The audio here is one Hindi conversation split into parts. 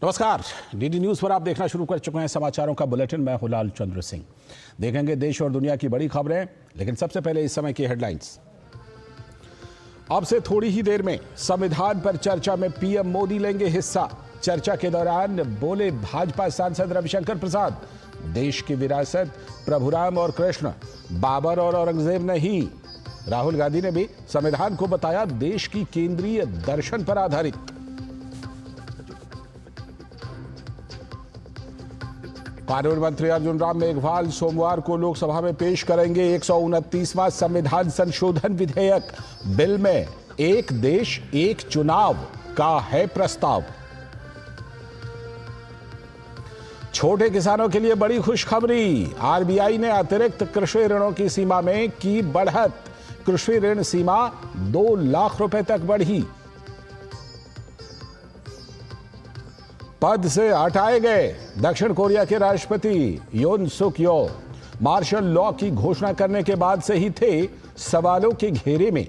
नमस्कार, डीडी न्यूज पर आप देखना शुरू कर चुके हैं समाचारों का बुलेटिन। मैं हूं लाल चंद्र सिंह। देखेंगे देश और दुनिया की बड़ी खबरें, लेकिन सबसे पहले इस समय की हेडलाइंस। अब से थोड़ी ही देर में संविधान पर चर्चा में पीएम मोदी लेंगे हिस्सा। चर्चा के दौरान बोले भाजपा सांसद रविशंकर प्रसाद, देश की विरासत प्रभुराम और कृष्ण, बाबर और औरंगजेब नहीं। राहुल गांधी ने भी संविधान को बताया देश की केंद्रीय दर्शन पर आधारित। कानून मंत्री अर्जुन राम मेघवाल सोमवार को लोकसभा में पेश करेंगे 129वां संविधान संशोधन विधेयक। बिल में एक देश एक चुनाव का है प्रस्ताव। छोटे किसानों के लिए बड़ी खुशखबरी। आरबीआई ने अतिरिक्त कृषि ऋणों की सीमा में की बढ़त। कृषि ऋण सीमा 2 लाख रुपए तक बढ़ी। पद से हटाए गए दक्षिण कोरिया के राष्ट्रपति योन सुक योल मार्शल लॉ की घोषणा करने के बाद से ही थे सवालों के घेरे में।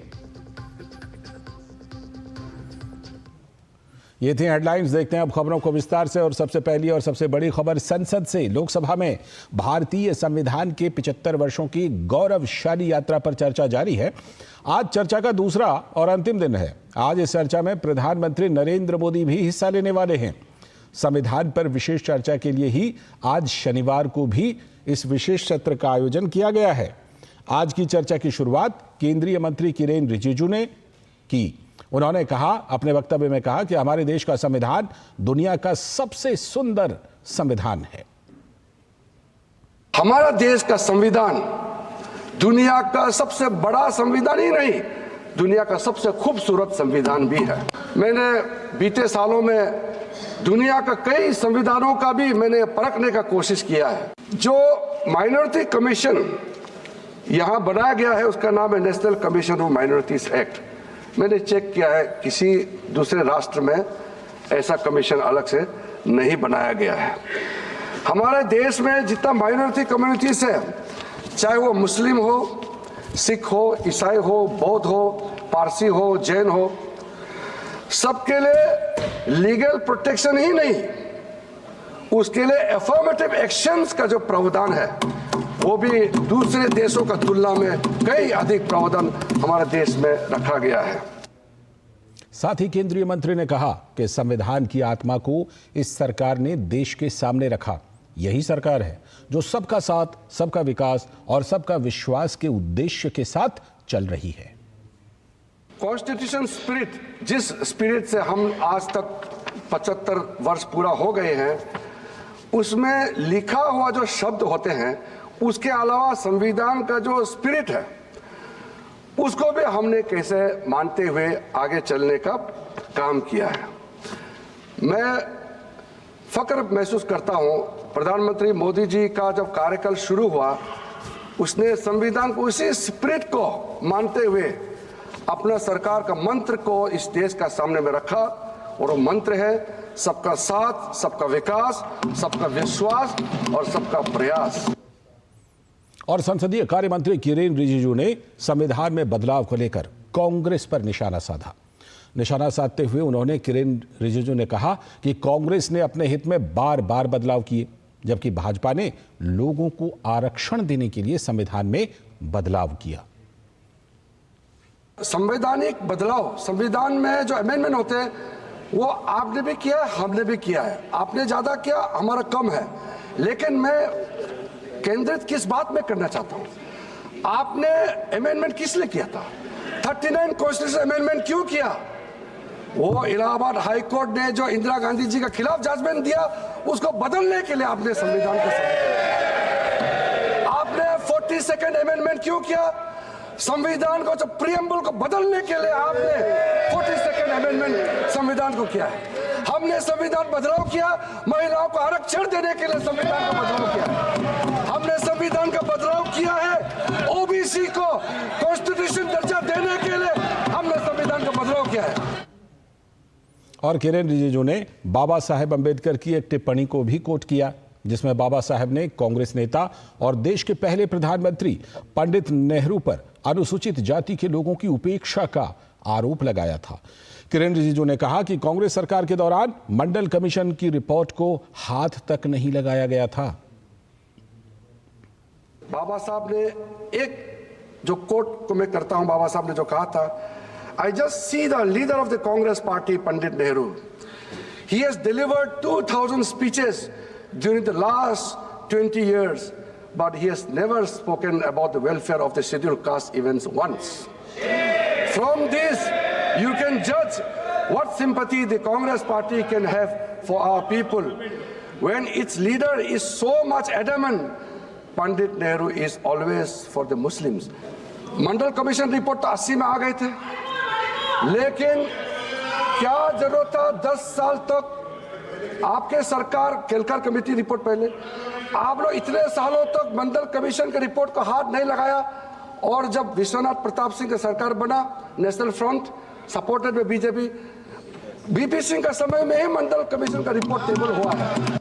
ये थी हेडलाइंस। देखते हैं अब खबरों को विस्तार से। और सबसे पहली और सबसे बड़ी खबर संसद से। लोकसभा में भारतीय संविधान के 75 वर्षों की गौरवशाली यात्रा पर चर्चा जारी है। आज चर्चा का दूसरा और अंतिम दिन है। आज इस चर्चा में प्रधानमंत्री नरेंद्र मोदी भी हिस्सा लेने वाले हैं। संविधान पर विशेष चर्चा के लिए ही आज शनिवार को भी इस विशेष सत्र का आयोजन किया गया है। आज की चर्चा की शुरुआत केंद्रीय मंत्री किरेन रिजिजू ने की। उन्होंने कहा, अपने वक्तव्य में कहा कि हमारे देश का संविधान दुनिया का सबसे सुंदर संविधान है। हमारा देश का संविधान दुनिया का सबसे बड़ा संविधान ही नहीं, दुनिया का सबसे खूबसूरत संविधान भी है। मैंने बीते सालों में दुनिया का कई संविधानों का भी मैंने परखने का कोशिश किया है। जो माइनॉरिटी कमीशन यहाँ बनाया गया है उसका नाम है national commission of minorities act. मैंने चेक किया है किसी दूसरे राष्ट्र में ऐसा कमीशन अलग से नहीं बनाया गया है। हमारे देश में जितना माइनॉरिटी कम्युनिटीज है, चाहे वो मुस्लिम हो, सिख हो, ईसाई हो, बौद्ध हो, पारसी हो, जैन हो, सबके लिए लीगल प्रोटेक्शन ही नहीं, उसके लिए अफर्मेटिव एक्शंस का जो प्रावधान है वो भी दूसरे देशों का तुलना में कई अधिक प्रावधान हमारे देश में रखा गया है। साथ ही केंद्रीय मंत्री ने कहा कि संविधान की आत्मा को इस सरकार ने देश के सामने रखा। यही सरकार है जो सबका साथ, सबका विकास और सबका विश्वास के उद्देश्य के साथ चल रही है। कॉन्स्टिट्यूशन स्पिरिट, जिस स्पिरिट से हम आज तक 75 वर्ष पूरा हो गए हैं, उसमें लिखा हुआ जो शब्द होते हैं, उसके अलावा संविधान का जो स्पिरिट है उसको भी हमने कैसे मानते हुए आगे चलने का काम किया है। मैं फक्र महसूस करता हूं, प्रधानमंत्री मोदी जी का जब कार्यकाल शुरू हुआ, उसने संविधान को उसी स्पिरिट को मानते हुए अपना सरकार का मंत्र को इस देश का सामने में रखा, और वो मंत्र है सबका साथ, सबका विकास, सबका विश्वास और सबका प्रयास। और संसदीय कार्य मंत्री किरेन रिजिजू ने संविधान में बदलाव को लेकर कांग्रेस पर निशाना साधा। निशाना साधते हुए उन्होंने किरेन रिजिजू ने कहा कि कांग्रेस ने अपने हित में बार बार बदलाव किए, जबकि भाजपा ने लोगों को आरक्षण देने के लिए संविधान में बदलाव किया। संवैधानिक बदलाव, संविधान में जो अमेंडमेंट होते हैं वो आपने भी किया है, हमने भी किया है। आपने ज्यादा किया, हमारा कम है, लेकिन मैं केंद्रित किस बात में करना चाहता हूं, आपने अमेंडमेंट किस लिए किया था? 39 कॉन्स्टिट्यूशन अमेंडमेंट क्यों किया? वो इलाहाबाद हाई कोर्ट ने जो इंदिरा गांधी जी के खिलाफ जजमेंट दिया, उसको बदलने के लिए आपने संविधान को आपने 42nd अमेंडमेंट क्यों किया? संविधान को, जो प्रीएम्बल को बदलने के लिए आपने 42nd अमेंडमेंट संविधान को किया है। हमने संविधान बदलाव किया, महिलाओं को आरक्षण देने के लिए संविधान का बदलाव किया। हमने संविधान का बदलाव किया है, ओबीसी को कॉन्स्टिट्यूशन दर्जा देने के लिए हमने संविधान का बदलाव किया है। और किरेन रिजिजू ने बाबा साहेब अंबेडकर की एक टिप्पणी को भी कोट किया। जिसमें बाबा साहब ने कांग्रेस नेता और देश के पहले प्रधानमंत्री पंडित नेहरू पर अनुसूचित जाति के लोगों की उपेक्षा का आरोप लगाया था। किरेन रिजिजू ने कहा कि कांग्रेस सरकार के दौरान मंडल कमीशन की रिपोर्ट को हाथ तक नहीं लगाया गया था। बाबा साहब ने एक जो कोट को मैं करता हूं, बाबा साहब ने जो कहा था, I just see the leader of the Congress party Pandit Nehru, he has delivered 2000 speeches during the last 20 years, but he has never spoken about the welfare of the scheduled caste events once. From this you can judge what sympathy the Congress party can have for our people. When its leader is so much adamant, Pandit Nehru is always for the Muslims. Mandal commission report तो 80 में आ गए थे, लेकिन क्या जरूरत था 10 साल तक आपके सरकार केलकर कमेटी रिपोर्ट पहले, आप लोग इतने सालों तक मंडल कमीशन के रिपोर्ट को हाथ नहीं लगाया, और जब विश्वनाथ प्रताप सिंह का सरकार बना, national front supported by BJP, BP Singh का समय में ही मंडल कमीशन का रिपोर्ट टेबल हुआ है।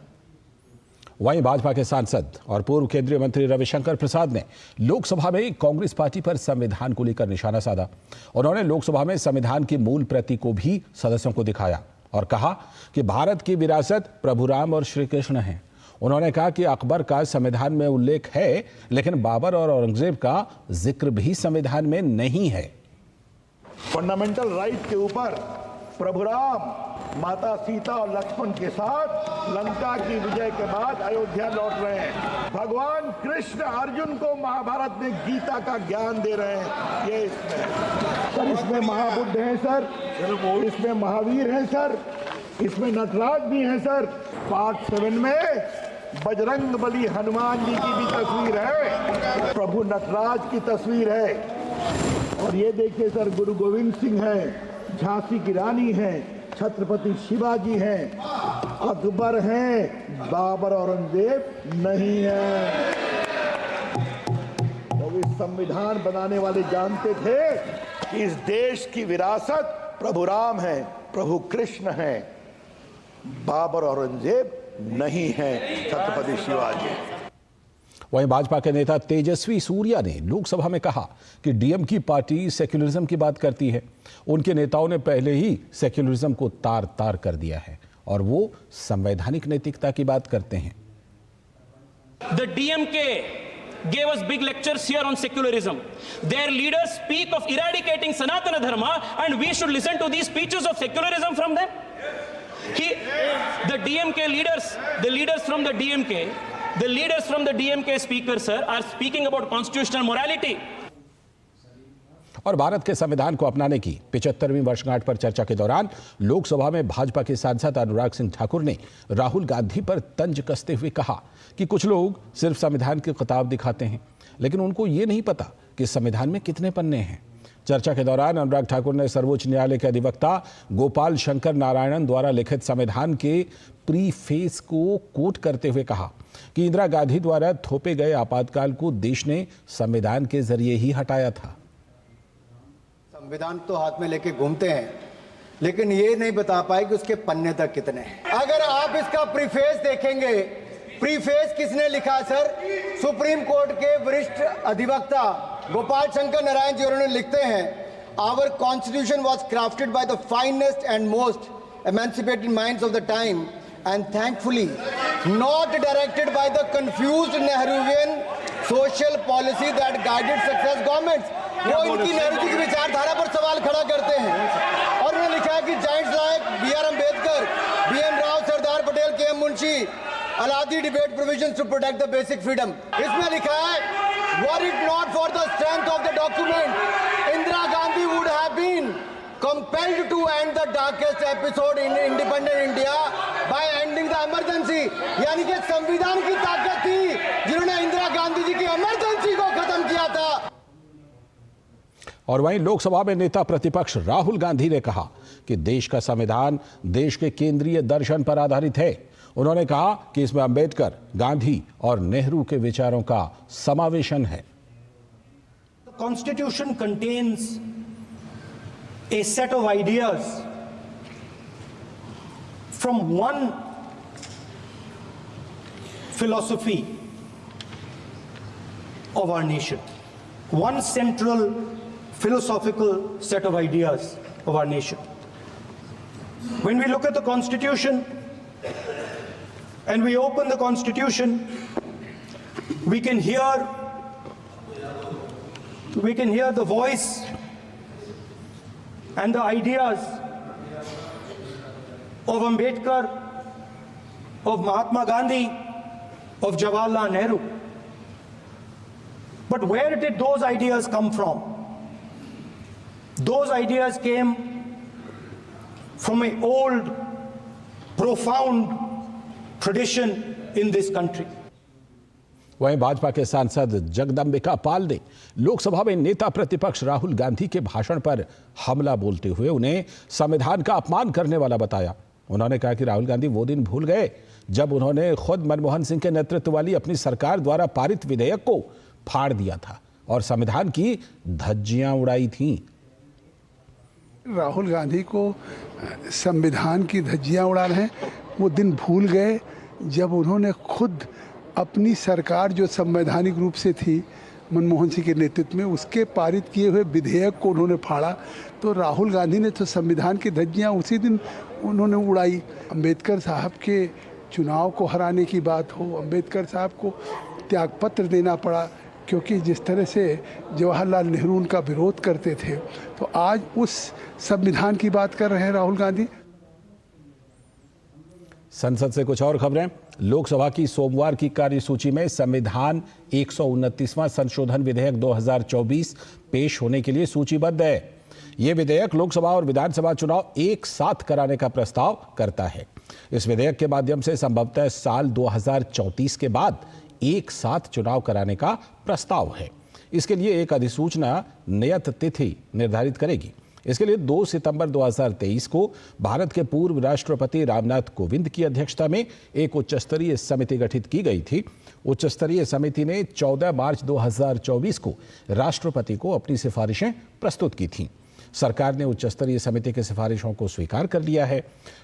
वहीं भाजपा के सांसद और पूर्व केंद्रीय मंत्री रविशंकर प्रसाद ने लोकसभा में कांग्रेस पार्टी पर संविधान को लेकर निशाना साधा। उन्होंने लोकसभा में संविधान की मूल प्रति को भी सदस्यों को दिखाया और कहा कि भारत की विरासत प्रभु राम और श्री कृष्ण है। उन्होंने कहा कि अकबर का संविधान में उल्लेख है, लेकिन बाबर और औरंगजेब का जिक्र भी संविधान में नहीं है। फंडामेंटल राइट के ऊपर प्रभु राम माता सीता और लक्ष्मण के साथ लंका की विजय के बाद अयोध्या लौट रहे हैं। भगवान कृष्ण अर्जुन को महाभारत में गीता का ज्ञान दे रहे हैं। ये सर, इसमें महाबुद्ध हैं सर, इसमें महावीर हैं सर, इसमें नटराज भी हैं सर। पार्ट 7 में बजरंग बली हनुमान जी की भी तस्वीर है, प्रभु नटराज की तस्वीर है। और ये देखिए सर, गुरु गोविंद सिंह है, झांसी की रानी है, छत्रपति शिवाजी हैं, अकबर हैं, बाबर औरंगजेब नहीं है। तो इस संविधान बनाने वाले जानते थे कि इस देश की विरासत प्रभु राम है, प्रभु कृष्ण है, बाबर औरंगजेब नहीं है, छत्रपति शिवाजी। वहीं भाजपा के नेता तेजस्वी सूर्या ने लोकसभा में कहा कि डीएम की पार्टी सेक्युलरिज्म की बात करती है। उनके नेताओं ने पहले ही सेक्युलरिज्म को तार तार कर दिया है और वो संवैधानिक नैतिकता की बात करते हैं। The DMK gave us big lectures here on secularism. Their leaders speak of eradicating Sanatana Dharma, and we should listen to these speeches of secularism from them. The DMK leaders, the leaders from the DMK speakers, sir, are speaking about constitutional morality. और भारत के संविधान को अपनाने की 75वीं वर्षगांठ पर चर्चा के दौरान लोकसभा में भाजपा के सांसद अनुराग सिंह ठाकुर ने राहुल गांधी पर तंज कसते हुए कहा कि कुछ लोग सिर्फ संविधान की किताब दिखाते हैं, लेकिन उनको ये नहीं पता कि संविधान में कितने पन्ने हैं। चर्चा के दौरान अनुराग ठाकुर ने सर्वोच्च न्यायालय के अधिवक्ता गोपाल शंकर नारायणन द्वारा लिखित संविधान के प्रीफेस को कोट करते हुए कहा कि इंदिरा गांधी द्वारा थोपे गए आपातकाल को देश ने संविधान के जरिए ही हटाया था। संविधान तो हाथ में लेके घूमते हैं, लेकिन ये नहीं बता पाए कि उसके पन्ने तक कितने हैं। अगर आप इसका प्रीफेस देखेंगे, प्रीफेस किसने लिखा सर? सुप्रीम कोर्ट के वरिष्ठ अधिवक्ता गोपाल शंकर नारायण जी, उन्होंने लिखते हैं, our constitution was crafted by the finest and most emancipated minds of the time, and thankfully not directed by the confused Nehruvian social policy that guided success governments। वो इनकी नेहरू जी की विचारधारा पर सवाल खड़ा करते हैं। और उन्होंने लिखा है कि giants like B.R. Ambedkar, B.N. Rao, Sardar Patel, K.M. Munshi allowed debate provisions to protect the basic freedom। इसमें लिखा है, were it not for the strength of the document, Indira Gandhi would have been compelled to end the darkest episode in independent India by ending the emergency। यानी कि संविधान की ताकत थी जिन्होंने इंदिरा गांधी जी की इमरजेंसी को खत्म किया था। और वहीं लोकसभा में नेता प्रतिपक्ष राहुल गांधी ने कहा कि देश का संविधान देश के केंद्रीय दर्शन पर आधारित है। उन्होंने कहा कि इसमें अंबेडकर, गांधी और नेहरू के विचारों का समावेशन है। Constitution contains a set of ideas philosophy of our nation, one central philosophical set of ideas of our nation. When we look at the Constitution and we open the Constitution, we can hear the voice and the ideas of Ambedkar, of Mahatma Gandhi, of Jawaharlal Nehru. But where did those ideas come from? Those ideas came from an old, profound tradition in this country. वहीं भाजपा के सांसद जगदंबिका पाल ने लोकसभा में नेता प्रतिपक्ष राहुल गांधी के भाषण पर हमला बोलते हुए उन्हें संविधान का अपमान करने वाला बताया। उन्होंने कहा कि राहुल गांधी वो दिन भूल गए जब उन्होंने खुद मनमोहन सिंह के नेतृत्व वाली अपनी सरकार द्वारा पारित विधेयक को फाड़ दिया था और संविधान की धज्जियां उड़ाई थीं। राहुल गांधी को संविधान की धज्जियां उड़ा रहे हैं। वो दिन भूल गए जब उन्होंने खुद अपनी सरकार जो संवैधानिक रूप से थी मनमोहन सिंह के नेतृत्व में, उसके पारित किए हुए विधेयक को उन्होंने फाड़ा। तो राहुल गांधी ने तो संविधान की धज्जियां उसी दिन उन्होंने उड़ाई। अंबेडकर साहब के चुनाव को हराने की बात हो, अंबेडकर साहब को त्यागपत्र देना पड़ा क्योंकि जिस तरह से जवाहरलाल नेहरू उनका विरोध करते थे, तो आज उस संविधान की बात कर रहे हैं राहुल गांधी। संसद से कुछ और खबरें। लोकसभा की सोमवार की कार्यसूची में संविधान 129वां संशोधन विधेयक 2024 पेश होने के लिए सूचीबद्ध है। यह विधेयक लोकसभा और विधानसभा चुनाव एक साथ कराने का प्रस्ताव करता है। इस विधेयक के माध्यम से संभवतः साल 2034 के बाद एक साथ चुनाव कराने का प्रस्ताव है। इसके लिए एक अधिसूचना नियत तिथि निर्धारित करेगी। इसके लिए 2 सितंबर 2023 को भारत के पूर्व राष्ट्रपति रामनाथ कोविंद की अध्यक्षता में एक उच्च स्तरीय समिति गठित की गई थी। उच्च स्तरीय समिति ने 14 मार्च 2024 को राष्ट्रपति को अपनी सिफारिशें प्रस्तुत की थीं। सरकार ने उच्च स्तरीय समिति की सिफारिशों को स्वीकार कर लिया है।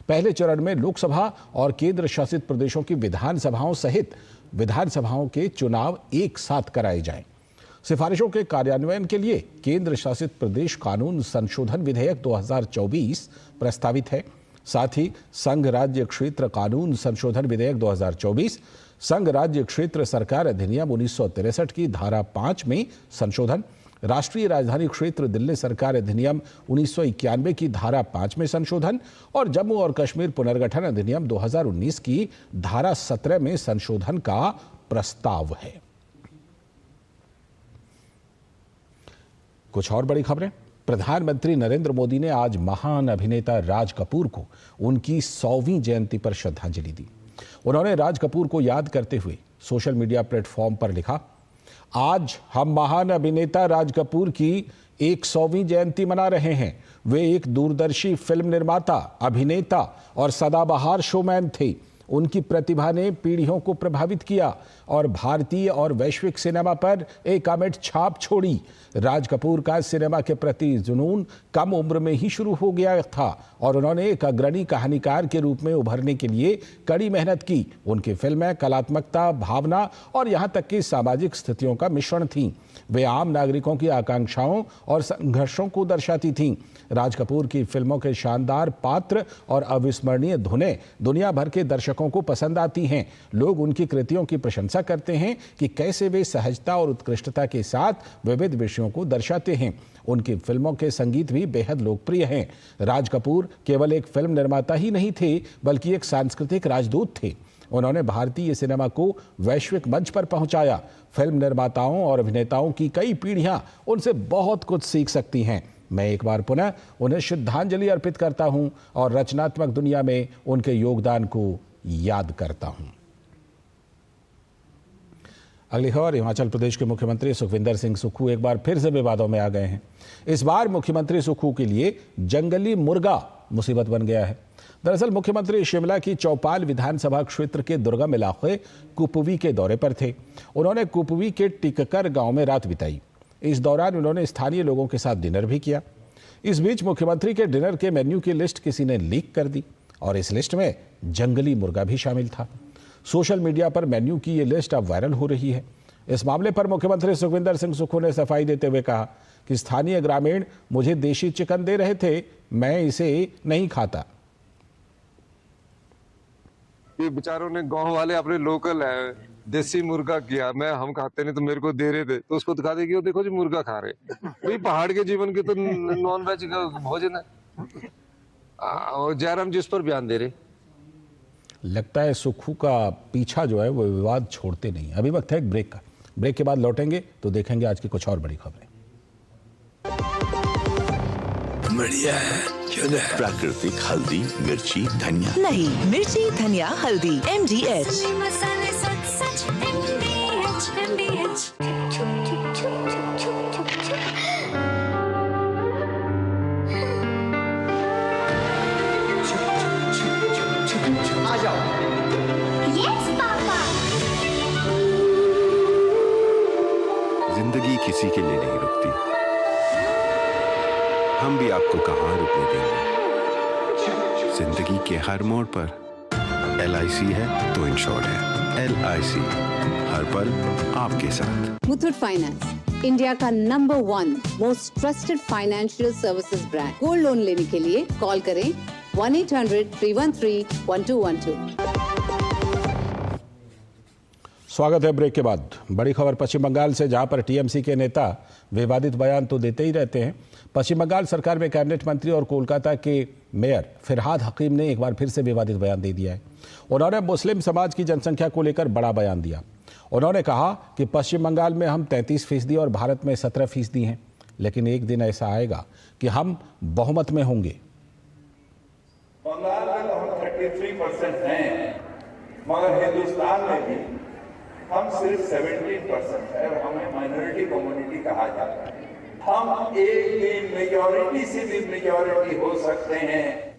पहले चरण में लोकसभा और केंद्र शासित प्रदेशों की विधानसभाओं सहित विधानसभाओं के चुनाव एक साथ कराए जाएं। सिफारिशों के कार्यान्वयन के लिए केंद्र शासित प्रदेश कानून संशोधन विधेयक 2024 प्रस्तावित है। साथ ही संघ राज्य क्षेत्र कानून संशोधन विधेयक 2024, संघ राज्य क्षेत्र सरकार अधिनियम 1963 की धारा 5 में संशोधन, राष्ट्रीय राजधानी क्षेत्र दिल्ली सरकार अधिनियम 1991 की धारा 5 में संशोधन और जम्मू और कश्मीर पुनर्गठन अधिनियम 2019 की धारा 17 में संशोधन का प्रस्ताव है। कुछ और बड़ी खबरें। प्रधानमंत्री नरेंद्र मोदी ने आज महान अभिनेता राज कपूर को उनकी 100वीं जयंती पर श्रद्धांजलि दी। उन्होंने राज कपूर को याद करते हुए सोशल मीडिया प्लेटफॉर्म पर लिखा, आज हम महान अभिनेता राज कपूर की 100वीं जयंती मना रहे हैं। वे एक दूरदर्शी फिल्म निर्माता, अभिनेता और सदाबहार शोमैन थे। उनकी प्रतिभा ने पीढ़ियों को प्रभावित किया और भारतीय और वैश्विक सिनेमा पर एक अमिट छाप छोड़ी। राज कपूर का सिनेमा के प्रति जुनून कम उम्र में ही शुरू हो गया था और उन्होंने एक अग्रणी कहानीकार के रूप में उभरने के लिए कड़ी मेहनत की। उनकी फिल्में कलात्मकता, भावना और यहाँ तक कि सामाजिक स्थितियों का मिश्रण थीं। वे आम नागरिकों की आकांक्षाओं और संघर्षों को दर्शाती थीं। राज कपूर की फिल्मों के शानदार पात्र और अविस्मरणीय धुनें दुनिया भर के दर्शकों को पसंद आती हैं। लोग उनकी कृतियों की प्रशंसा करते हैं कि कैसे वे सहजता और उत्कृष्टता के साथ विविध विषयों को दर्शाते हैं। उनकी फिल्मों के संगीत भी बेहद लोकप्रिय हैं। राज कपूर केवल एक फिल्म निर्माता ही नहीं थे, बल्कि एक सांस्कृतिक राजदूत थे। उन्होंने भारतीय सिनेमा को वैश्विक मंच पर पहुंचाया। फिल्म निर्माताओं और अभिनेताओं की कई पीढ़ियां उनसे बहुत कुछ सीख सकती हैं। मैं एक बार पुनः उन्हें श्रद्धांजलि अर्पित करता हूं और रचनात्मक दुनिया में उनके योगदान को याद करता हूं। अगली खबर, हिमाचल प्रदेश के मुख्यमंत्री सुखविंदर सिंह सुक्खू एक बार फिर से विवादों में आ गए हैं। इस बार मुख्यमंत्री सुक्खू के लिए जंगली मुर्गा मुसीबत बन गया है। दरअसल मुख्यमंत्री शिमला की चौपाल विधानसभा क्षेत्र के दुर्गम इलाके कुपवी के दौरे पर थे। उन्होंने कुपवी के टिककर गांव में रात बिताई। इस दौरान उन्होंने स्थानीय लोगों के साथ डिनर भी किया। इस बीच मुख्यमंत्री के डिनर के मेन्यू की लिस्ट किसी ने लीक कर दी और इस लिस्ट में जंगली मुर्गा भी शामिल था। सोशल मीडिया पर मेन्यू की ये लिस्ट अब वायरल हो रही है। इस मामले पर मुख्यमंत्री सुखविंदर सिंह सुक्खू ने सफाई देते हुए कहा कि स्थानीय ग्रामीण मुझे देशी चिकन दे रहे थे, मैं इसे नहीं खाता। ये बेचारों ने गांव वाले अपने लोकल है देसी मुर्गा किया, हम खाते नहीं तो मेरे को दे रहे थे, तो उसको दिखा दे कि देखो जी मुर्गा खा रहे। भाई पहाड़ के जीवन के तो नॉन वेज का भोजन है और जयराम जी उस पर बयान दे रहे। लगता है सुक्खू का पीछा जो है वो विवाद छोड़ते नहीं। अभी वक्त है एक ब्रेक का। ब्रेक के बाद लौटेंगे तो देखेंगे आज की कुछ और बड़ी खबरें। बढ़िया है, क्यों है? प्राकृतिक हल्दी, मिर्ची, धनिया नहीं, मिर्ची धनिया हल्दी MDH। मसाले सच सच MDH। आ जाओ। Yes papa. जिंदगी किसी के लिए नहीं रुकती, हम भी आपको कहाँ रुकने देंगे। जिंदगी के हर मोड़ पर LIC है तो इंश्योर्ड है। LIC हर पल आपके साथ। मुथूट फाइनेंस, इंडिया का number 1 most trusted financial services brand. Gold loan लेने के लिए कॉल करें 1-800-313-1212। स्वागत है ब्रेक के बाद। बड़ी खबर पश्चिम बंगाल से, जहां पर TMC के नेता विवादित बयान तो देते ही रहते हैं। पश्चिम बंगाल सरकार में कैबिनेट मंत्री और कोलकाता के मेयर फिरहाद हकीम ने एक बार फिर से विवादित बयान दे दिया है। उन्होंने मुस्लिम समाज की जनसंख्या को लेकर बड़ा बयान दिया। उन्होंने कहा कि पश्चिम बंगाल में हम 33% और भारत में 17% हैं, लेकिन एक दिन ऐसा आएगा कि हम बहुमत में होंगे। बंगाल में तो हम 33% हैं, मगर हिंदुस्तान में भी हम सिर्फ 17% है और हमें माइनॉरिटी कम्युनिटी कहा जाता है। हम एक भी मेजॉरिटी से भी मेजॉरिटी हो सकते हैं।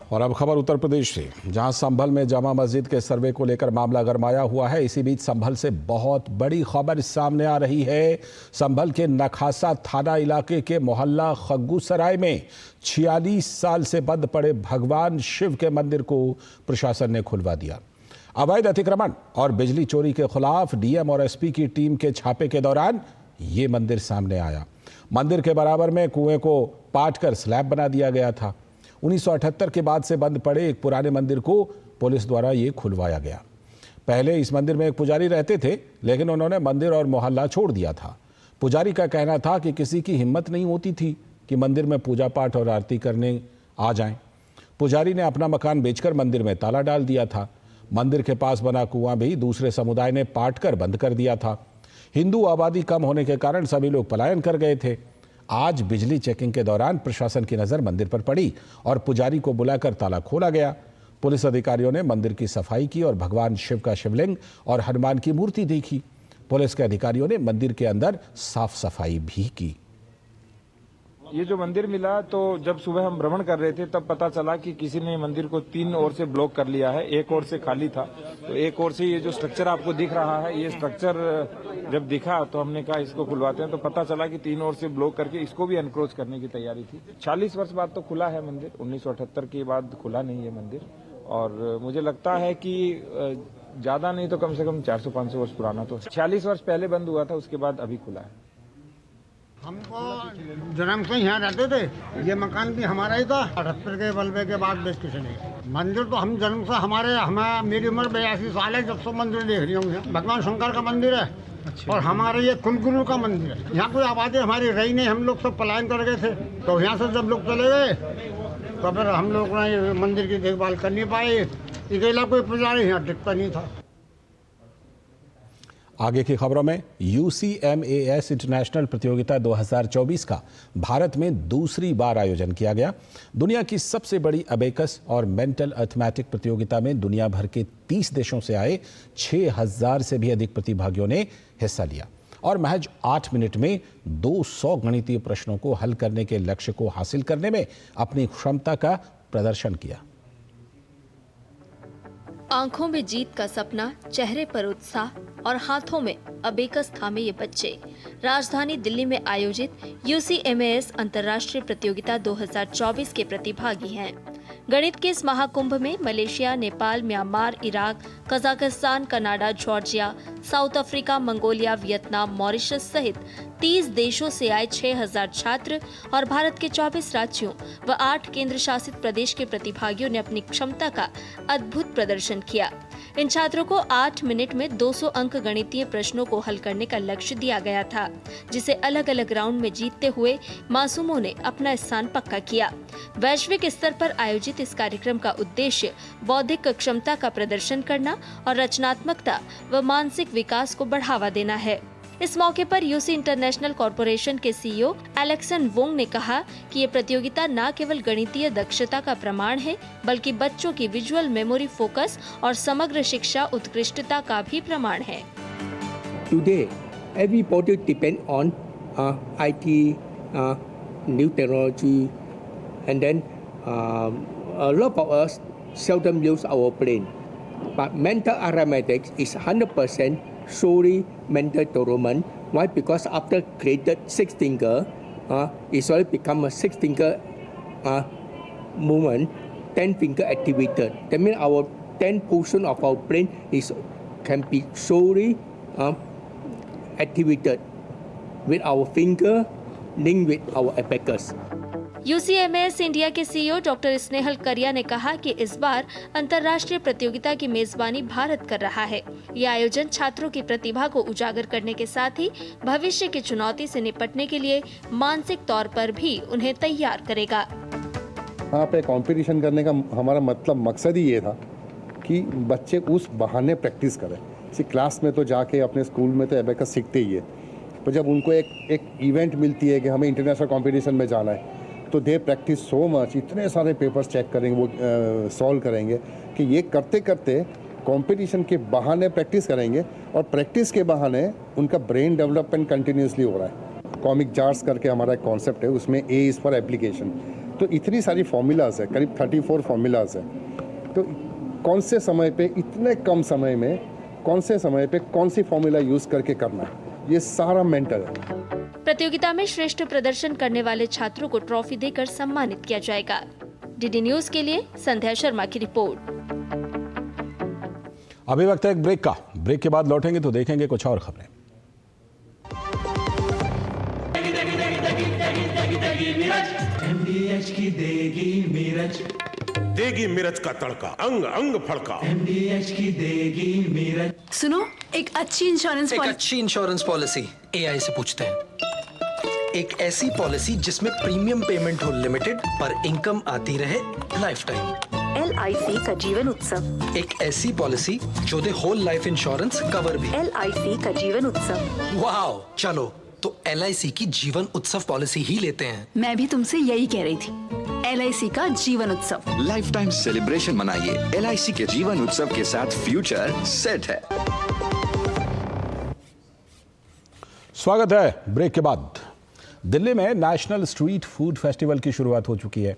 और अब खबर उत्तर प्रदेश से, जहां संभल में जामा मस्जिद के सर्वे को लेकर मामला गरमाया हुआ है। इसी बीच संभल से बहुत बड़ी खबर सामने आ रही है। संभल के नखासा थाना इलाके के मोहल्ला खग्गूसराय में 46 साल से बंद पड़े भगवान शिव के मंदिर को प्रशासन ने खुलवा दिया। अवैध अतिक्रमण और बिजली चोरी के खिलाफ DM और SP की टीम के छापे के दौरान ये मंदिर सामने आया। मंदिर के बराबर में कुएं को पाट कर स्लैब बना दिया गया था। 1978 के बाद से बंद पड़े एक पुराने मंदिर को पुलिस द्वारा ये खुलवाया गया। पहले इस मंदिर में एक पुजारी रहते थे, लेकिन उन्होंने मंदिर और मोहल्ला छोड़ दिया था। पुजारी का कहना था कि किसी की हिम्मत नहीं होती थी कि मंदिर में पूजा पाठ और आरती करने आ जाएं। पुजारी ने अपना मकान बेचकर मंदिर में ताला डाल दिया था। मंदिर के पास बना कुआं भी दूसरे समुदाय ने पाट कर बंद कर दिया था। हिंदू आबादी कम होने के कारण सभी लोग पलायन कर गए थे। आज बिजली चेकिंग के दौरान प्रशासन की नजर मंदिर पर पड़ी और पुजारी को बुलाकर ताला खोला गया। पुलिस अधिकारियों ने मंदिर की सफाई की और भगवान शिव का शिवलिंग और हनुमान की मूर्ति देखी। पुलिस के अधिकारियों ने मंदिर के अंदर साफ सफाई भी की। ये जो मंदिर मिला, तो जब सुबह हम भ्रमण कर रहे थे तब पता चला कि किसी ने मंदिर को 3 ओर से ब्लॉक कर लिया है। एक ओर से खाली था, तो एक ओर से ये जो स्ट्रक्चर आपको दिख रहा है, ये स्ट्रक्चर जब दिखा तो हमने कहा इसको खुलवाते हैं। तो पता चला कि 3 ओर से ब्लॉक करके इसको भी एनक्रोच करने की तैयारी थी। 40 वर्ष बाद तो खुला है मंदिर, 1978 के बाद खुला नहीं है मंदिर। और मुझे लगता है कि ज्यादा नहीं तो कम से कम 400-500 वर्ष पुराना तो 46 वर्ष पहले बंद हुआ था, उसके बाद अभी खुला है। हमको जन्म से यहाँ रहते थे, ये मकान भी हमारा ही था। 78 के बलबे के बाद बेच किसी ने। मंदिर तो हम जन्म से हमें मेरी उम्र 82 साल है जब से मंदिर देख रही हूँ। भगवान शंकर का मंदिर है। अच्छा। और हमारे ये कुलगुरु का मंदिर है। यहाँ कोई आबादी हमारी रही नहीं, हम लोग सब पलायन कर गए थे। तो यहाँ से जब लोग चले गए तो फिर हम लोग ने मंदिर की देखभाल कर नहीं पाए। अकेला कोई पुजारी यहाँ टिकता नहीं था। आगे की खबरों में, UCMAS इंटरनेशनल प्रतियोगिता 2024 का भारत में दूसरी बार आयोजन किया गया। दुनिया की सबसे बड़ी अबेकस और मेंटल अर्थमेटिक प्रतियोगिता में दुनिया भर के 30 देशों से आए 6000 से भी अधिक प्रतिभागियों ने हिस्सा लिया और महज 8 मिनट में 200 गणितीय प्रश्नों को हल करने के लक्ष्य को हासिल करने में अपनी क्षमता का प्रदर्शन किया। आंखों में जीत का सपना, चेहरे पर उत्साह और हाथों में अबेकस थामे ये बच्चे राजधानी दिल्ली में आयोजित UCMAS अंतर्राष्ट्रीय प्रतियोगिता 2024 के प्रतिभागी हैं। गणित के इस महाकुंभ में Malaysia, Nepal, Myanmar, Iraq, Kazakhstan, Canada, Georgia, south Africa, Mongolia, Vietnam, Mauritius सहित 30 देशों से आए 6000 छात्र और भारत के 24 राज्यों व 8 केंद्र शासित प्रदेश के प्रतिभागियों ने अपनी क्षमता का अद्भुत प्रदर्शन किया। इन छात्रों को 8 मिनट में 200 अंक गणितीय प्रश्नों को हल करने का लक्ष्य दिया गया था, जिसे अलग अलग राउंड में जीतते हुए मासूमों ने अपना स्थान पक्का किया। वैश्विक स्तर पर आयोजित इस कार्यक्रम का उद्देश्य बौद्धिक क्षमता का प्रदर्शन करना और रचनात्मकता व मानसिक विकास को बढ़ावा देना है। इस मौके पर यूसी इंटरनेशनल कॉरपोरेशन के सीईओ एलेक्सन वोंग ने कहा कि ये प्रतियोगिता न केवल गणितीय दक्षता का प्रमाण है, बल्कि बच्चों की विजुअल मेमोरी, फोकस और समग्र शिक्षा उत्कृष्टता का भी प्रमाण है। Today, everybody depend on IT, new technology, and then a lot of us seldom use our brain. But mental arithmetic is 100% solely mental development. Why? Because after created 6 finger, it's already become a 6 finger movement, 10 finger activated. That means our 10 portion of our brain can be solely activated with our finger linked with our abacus. UCMS India के सीईओ डॉक्टर स्नेहल करिया ने कहा कि इस बार अंतर्राष्ट्रीय प्रतियोगिता की मेजबानी भारत कर रहा है। यह आयोजन छात्रों की प्रतिभा को उजागर करने के साथ ही भविष्य की चुनौती से निपटने के लिए मानसिक तौर पर भी उन्हें तैयार करेगा। यहाँ पे कंपटीशन करने का हमारा मकसद ही ये था कि बच्चे उस बहाने प्रैक्टिस करें। क्लास में तो जाके अपने स्कूल में तो एबेकस सीखते ही है, पर जब उनको एक इवेंट मिलती है कि हमें इंटरनेशनल कंपटीशन में जाना है, तो दे प्रैक्टिस सो मच, इतने सारे पेपर्स चेक करेंगे, वो सॉल्व करेंगे कि ये करते करते कंपटीशन के बहाने प्रैक्टिस करेंगे और प्रैक्टिस के बहाने उनका ब्रेन डेवलपमेंट कंटिन्यूसली हो रहा है। कॉमिक जार्स करके हमारा एक कॉन्सेप्ट है, उसमें ए इज़ फॉर एप्लीकेशन। तो इतनी सारी फॉर्मूलाज है, करीब 34 फॉर्मूलाज है। तो कौन से समय पे, इतने कम समय में कौन से समय पे कौन सी फॉर्मूला यूज़ करके करना है, ये सारा मेंटल है। प्रतियोगिता में श्रेष्ठ प्रदर्शन करने वाले छात्रों को ट्रॉफी देकर सम्मानित किया जाएगा। डीडी न्यूज के लिए संध्या शर्मा की रिपोर्ट। अभी वक्त है एक ब्रेक का। ब्रेक के बाद लौटेंगे तो देखेंगे कुछ और खबरें। MDH की देगी मिर्च, देगी मिर्च का तड़का, अंग अंग फड़का। MDH की देगी मिर्च। सुनो, एक अच्छी इंश्योरेंस पॉलिसी AI से पूछते हैं। एक ऐसी पॉलिसी जिसमें प्रीमियम पेमेंट हो लिमिटेड पर इनकम आती रहे लाइफ टाइम। LIC का जीवन उत्सव। एक ऐसी पॉलिसी जो दे होल लाइफ इंश्योरेंस कवर भी। LIC का जीवन उत्सव। वाओ, चलो तो LIC की जीवन उत्सव पॉलिसी ही लेते हैं। मैं भी तुमसे यही कह रही थी, LIC का जीवन उत्सव। लाइफ टाइम सेलिब्रेशन मनाइए LIC के जीवन उत्सव के साथ, फ्यूचर सेट है। स्वागत है ब्रेक के बाद। दिल्ली में नेशनल स्ट्रीट फूड फेस्टिवल की शुरुआत हो चुकी है।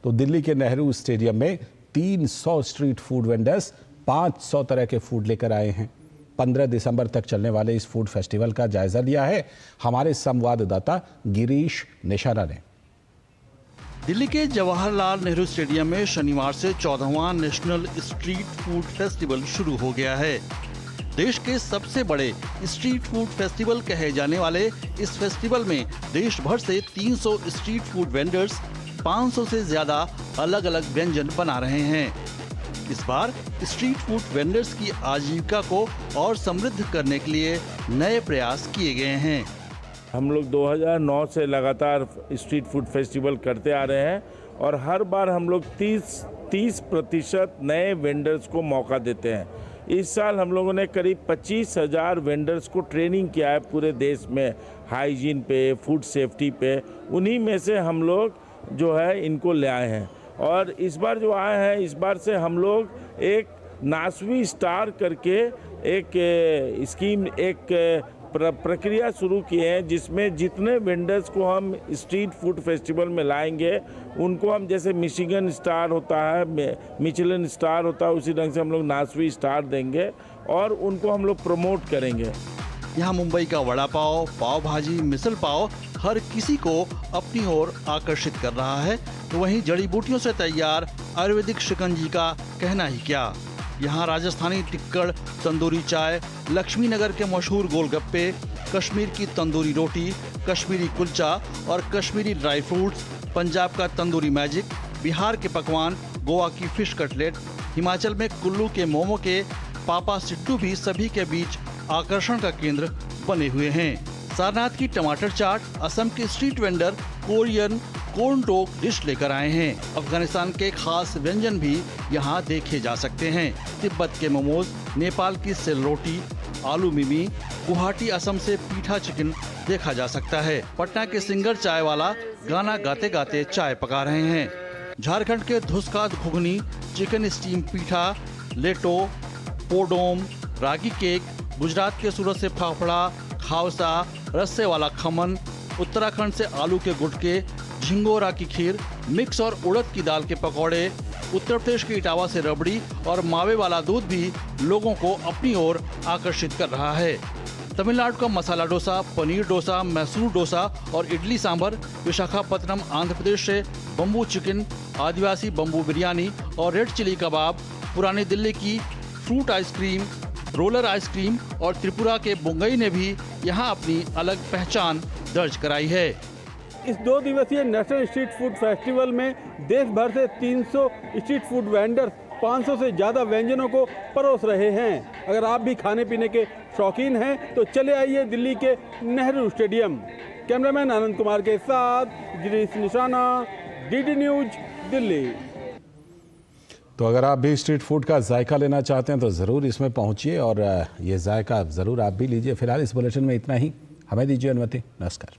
तो दिल्ली के नेहरू स्टेडियम में 300 स्ट्रीट फूड वेंडर्स 500 तरह के फूड लेकर आए हैं। 15 दिसंबर तक चलने वाले इस फूड फेस्टिवल का जायजा लिया है हमारे संवाददाता गिरीश निशारा ने। दिल्ली के जवाहरलाल नेहरू स्टेडियम में शनिवार से 14वां नेशनल स्ट्रीट फूड फेस्टिवल शुरू हो गया है। देश के सबसे बड़े स्ट्रीट फूड फेस्टिवल कहे जाने वाले इस फेस्टिवल में देश भर से 300 स्ट्रीट फूड वेंडर्स 500 से ज्यादा अलग अलग व्यंजन बना रहे हैं। इस बार स्ट्रीट फूड वेंडर्स की आजीविका को और समृद्ध करने के लिए नए प्रयास किए गए हैं। हम लोग 2009 से लगातार स्ट्रीट फूड फेस्टिवल करते आ रहे हैं और हर बार हम लोग 30% नए वेंडर्स को मौका देते हैं। इस साल हम लोगों ने करीब 25,000 वेंडर्स को ट्रेनिंग किया है पूरे देश में, हाइजीन पे, फूड सेफ्टी पे। उन्हीं में से हम लोग जो है इनको ले आए हैं और इस बार जो आए हैं, इस बार से हम लोग एक नासवी स्टार करके एक स्कीम, एक प्रक्रिया शुरू किए हैं जिसमें जितने वेंडर्स को हम स्ट्रीट फूड फेस्टिवल में लाएंगे उनको हम, जैसे मिशिगन स्टार होता है, मिचेलिन स्टार होता है, उसी ढंग से हम लोग नासवी स्टार देंगे और उनको हम लोग प्रमोट करेंगे। यहाँ मुंबई का वड़ा पाव, पाव भाजी, मिसल पाव हर किसी को अपनी ओर आकर्षित कर रहा है, तो वहीं जड़ी बूटियों से तैयार आयुर्वेदिक शिकंजी का कहना ही क्या। यहाँ राजस्थानी टिक्कड़, तंदूरी चाय, लक्ष्मी नगर के मशहूर गोलगप्पे, कश्मीर की तंदूरी रोटी, कश्मीरी कुलचा और कश्मीरी ड्राई फ्रूट्स, पंजाब का तंदूरी मैजिक, बिहार के पकवान, गोवा की फिश कटलेट, हिमाचल में कुल्लू के मोमो के पापा सिट्टू भी सभी के बीच आकर्षण का केंद्र बने हुए हैं। सारनाथ की टमाटर चाट, असम के street vendor Korean corn dog dish लेकर आए हैं। अफगानिस्तान के खास व्यंजन भी यहाँ देखे जा सकते हैं। तिब्बत के मोमोज, नेपाल की सिल रोटी, आलू मिमी, गुवाहाटी असम से पीठा चिकन देखा जा सकता है। पटना के सिंगर चाय वाला गाना गाते गाते चाय पका रहे हैं। झारखंड के धुसका घुगनी, चिकन स्टीम पीठा, लेटो, पोडोम, रागी केक, गुजरात के सूरत से फाफड़ा, खावसा, रस्से वाला खमन, उत्तराखंड से आलू के गुटके, झिंगोरा की खीर, मिक्स और उड़द की दाल के पकौड़े, उत्तर प्रदेश के इटावा से रबड़ी और मावे वाला दूध भी लोगों को अपनी ओर आकर्षित कर रहा है। तमिलनाडु का मसाला डोसा, पनीर डोसा, मैसूर डोसा और इडली सांभर, विशाखापत्तनम आंध्र प्रदेश से बम्बू चिकन, आदिवासी बम्बू बिरयानी और रेड चिली कबाब, पुरानी दिल्ली की फ्रूट आइसक्रीम, रोलर आइसक्रीम और त्रिपुरा के बुंगई ने भी यहाँ अपनी अलग पहचान दर्ज कराई है। इस 2 दिवसीय नेशनल स्ट्रीट फूड फेस्टिवल में देश भर से 300 स्ट्रीट फूड वेंडर्स 500 से ज़्यादा व्यंजनों को परोस रहे हैं। अगर आप भी खाने पीने के शौकीन हैं तो चले आइए दिल्ली के नेहरू स्टेडियम। कैमरामैन आनंद कुमार के साथ गिरीश निशाना, DD न्यूज, दिल्ली। तो अगर आप भी स्ट्रीट फूड का जायका लेना चाहते हैं तो ज़रूर इसमें पहुंचिए और ये जायका ज़रूर आप भी लीजिए। फिलहाल इस बुलेटिन में इतना ही। हमें दीजिए अनुमति। नमस्कार।